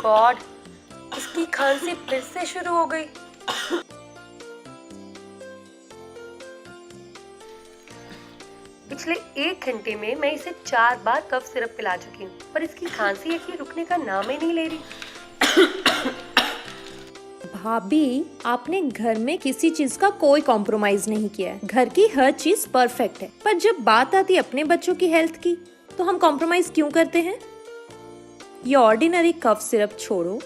God, इसकी खांसी फिर से शुरू हो गई। पिछले 1 घंटे में मैं इसे 4 बार कफ सिरप पिला चुकी हूँ, पर इसकी खांसी है कि रुकने का नाम ही नहीं ले रही। भाभी, आपने घर में किसी चीज का कोई कॉम्प्रोमाइज नहीं किया है। घर की हर चीज परफेक्ट है, पर जब बात आती है अपने बच्चों की हेल्थ की, तो हम कॉम्प्रोमाइज क्यों करते हैं? ये ऑर्डिनरी कफ सिरप छोड़ो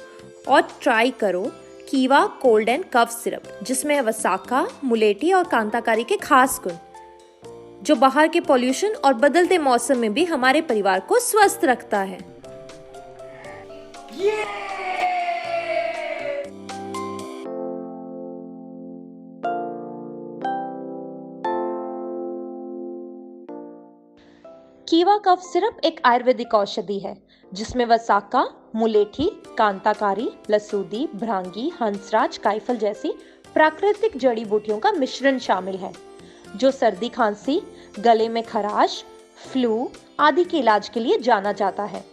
और ट्राई करो कीवा कोल्ड एंड कफ सिरप, जिसमें है वसाका, मुलेठी और कांताकारी के खास गुण, जो बाहर के पॉल्यूशन और बदलते मौसम में भी हमारे परिवार को स्वस्थ रखता है। कीवा कफ सिरप एक आयुर्वेदिक औषधि है जिसमें वसाका, मुलेठी, कांताकारी, लसूदी, भ्रांगी, हंसराज, काइफल जैसी प्राकृतिक जड़ी बूटियों का मिश्रण शामिल है, जो सर्दी, खांसी, गले में खराश, फ्लू आदि के इलाज के लिए जाना जाता है।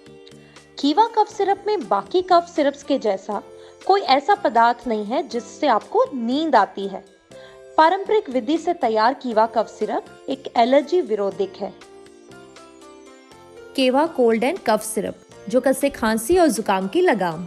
कीवा कफ सिरप में बाकी कफ सिरप्स के जैसा कोई ऐसा पदार्थ नहीं है जिससे आपको नींद आती है। पारंपरिक विधि से तैयार कीवा कफ सिरप एक एलर्जी विरोधक है। केवा कोल्ड एंड कफ सिरप, जो कसे खांसी और जुकाम की लगाम।